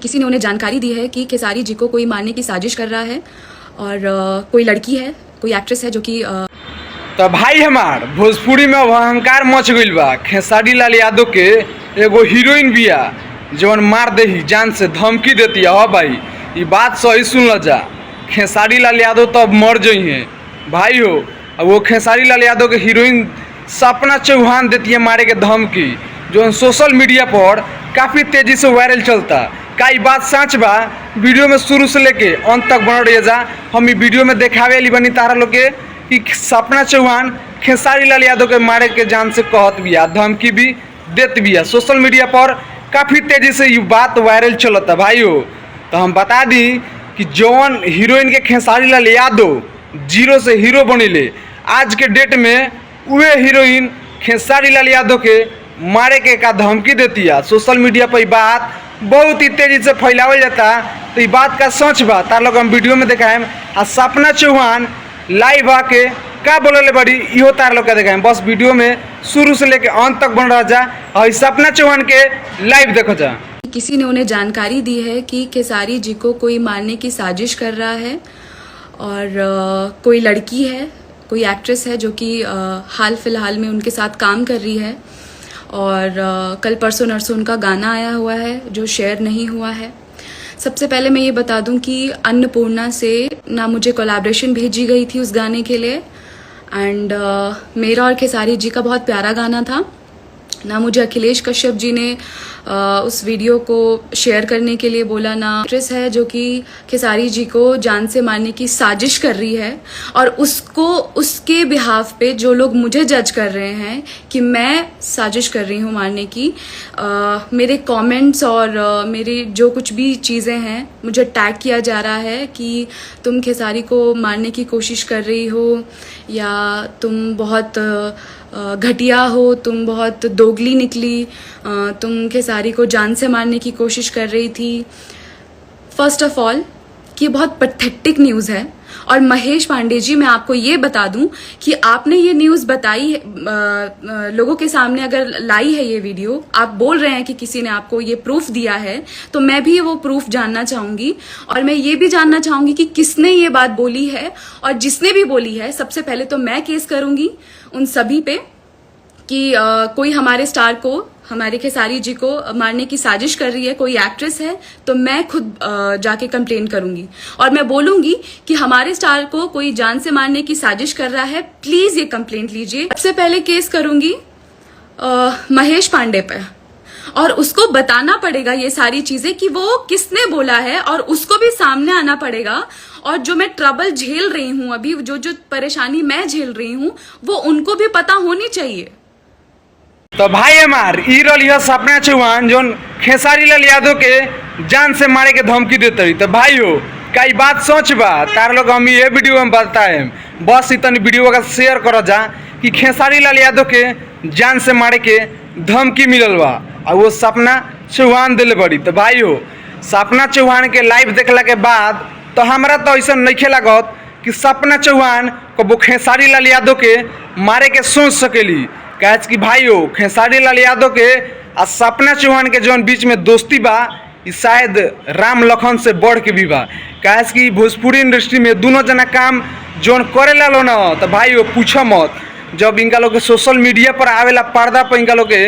किसी ने उन्हें जानकारी दी है कि खेसारी जी को कोई मारने की साजिश कर रहा है और कोई लड़की है, कोई एक्ट्रेस है जो कि तो भाई हमार भोजपुरी में अहंकार मच गइल बा। खेसारी लाल यादव के एगो हीरोइन बिया जवन मार दे ही जान से धमकी देती है। हाँ भाई ये बात सही सुन ल जा। खेसारी लाल यादव तो अब मर जई हैं भाई हो। अब वो खेसारी लाल यादव के हीरोइन सपना चौहान देती है मारे के धमकी, जो सोशल मीडिया पर काफ़ी तेज़ी से वायरल चलता। का ये बात सच बा? वीडियो में शुरू से लेके अंत तक बन रही जा। हम ये वीडियो में देखावे वाली बनी तारा लोग के कि सपना चौहान खेसारी लाल यादव के मारे के जान से कहत बिया, धमकी भी देत बिया। सोशल मीडिया पर काफ़ी तेज़ी से ये बात वायरल चलता भाई हो। तो हम बता दी कि जौन हीरोइन के खेसारी लाल यादव जीरो से हीरो बनिले, आज के डेट में वह हीरोइन खेसारी लाल यादव के मारे के का धमकी देती है। सोशल मीडिया पर बात बहुत ही तेज़ी से फैलावल जाता। तो ये बात का सच बा तार लोग हम वीडियो में दिखाएम। आ सपना चौहान लाइव आके का बोलले बड़ी इहो तार लोग का दिखाएम। बस वीडियो में शुरू से लेके अंत तक बन रहा जा और सपना चौहान के लाइव देखो जा। किसी ने उन्हें जानकारी दी है कि खेसारी जी को कोई मारने की साजिश कर रहा है और कोई लड़की है, कोई एक्ट्रेस है जो कि हाल फिलहाल में उनके साथ काम कर रही है और कल परसों नरसों उनका गाना आया हुआ है जो शेयर नहीं हुआ है। सबसे पहले मैं ये बता दूं कि अन्नपूर्णा से ना मुझे कोलैबोरेशन भेजी गई थी उस गाने के लिए एंड मेरा और खेसारी जी का बहुत प्यारा गाना था। ना मुझे अखिलेश कश्यप जी ने उस वीडियो को शेयर करने के लिए बोला, ना एक्ट्रेस है जो कि खेसारी जी को जान से मारने की साजिश कर रही है और उसको उसके बिहाफ पे जो लोग मुझे जज कर रहे हैं कि मैं साजिश कर रही हूँ मारने की, मेरे कमेंट्स और मेरी जो कुछ भी चीज़ें हैं मुझे टैग किया जा रहा है कि तुम खेसारी को मारने की कोशिश कर रही हो या तुम बहुत घटिया हो, तुम बहुत दोगली निकली, तुम खेसारी को जान से मारने की कोशिश कर रही थी। फर्स्ट ऑफ ऑल कि बहुत पैथेटिक न्यूज़ है और महेश पांडे जी मैं आपको ये बता दूं कि आपने ये न्यूज़ बताई है, लोगों के सामने अगर लाई है ये वीडियो, आप बोल रहे हैं कि किसी ने आपको ये प्रूफ दिया है, तो मैं भी वो प्रूफ जानना चाहूंगी और मैं ये भी जानना चाहूंगी कि किसने ये बात बोली है और जिसने भी बोली है सबसे पहले तो मैं केस करूंगी उन सभी पे कि कोई हमारे स्टार को, हमारे खेसारी जी को मारने की साजिश कर रही है, कोई एक्ट्रेस है, तो मैं खुद जाके कंप्लेन करूंगी और मैं बोलूंगी कि हमारे स्टार को कोई जान से मारने की साजिश कर रहा है, प्लीज ये कंप्लेंट लीजिए। सबसे पहले केस करूंगी महेश पांडे पे और उसको बताना पड़ेगा ये सारी चीजें कि वो किसने बोला है और उसको भी सामने आना पड़ेगा और जो मैं ट्रबल झेल रही हूं अभी, जो परेशानी मैं झेल रही हूं वो उनको भी पता होनी चाहिए। तो भाई हमार ई रही सपना चौहान जो खेसारी लाल यादव के जान से मारे के धमकी देते रही। तो भाई हो का ये बात सच बा? तार लोग हम ये वीडियो में बताए, बस इतनी वीडियो का शेयर करो जा कि खेसारी लाल यादव के जान से मारे के धमकी मिलल बा और वो सपना चौहान दिले बड़ी। तो भाई हो सपना चौहान के लाइव देखला के बाद तो हमारा तो ऐसा नहीं लागत कि सपना चौहान को वो खेसारी लाल यादव के मारे के सोच सकेली। कहे कि भाई हो खेसारी लाल यादव के आ सपना चौहान के जौन बीच में दोस्ती बा शायद राम लखन से बढ़ के भी बा। कहे कि भोजपुरी इंडस्ट्री में दोनों जना काम जौन करे ला लो ना, तो भाई हो पूछो मत, जब इनका लोग के सोशल मीडिया पर आवेला पर्दा पर इनका लोग के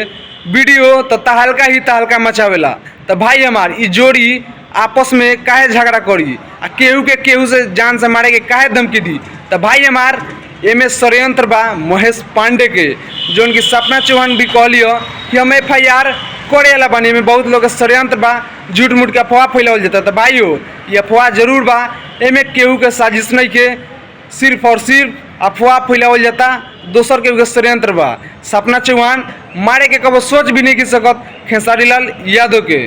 वीडियो तो तहलका ही तहलका मचावेला। तो भाई हमार ई जोड़ी आपस में काहे झगड़ा करी आ केहू के केहू से जान से मारे के काहे धमकी दी? तो भाई हमार एमे षड्यंत्र बा महेश पांडे के, जो उनकी सपना चौहान भी कहलियो कि हम FIR करे वाला बनी में बहुत लोग षड्यंत्र बा, झूठ मूठ के अफवाह फैलावल जाता। तो भाई हो ये अफवाह जरूर बा, एमे केहू के साजिश नहीं के, सिर्फ और सिर्फ अफवाह फैलावल जाता, दोसर केहू के षड्यंत्र बा। सपना चौहान मारे के कबो सोच भी नहीं की सकत खेसारी लाल यादव के।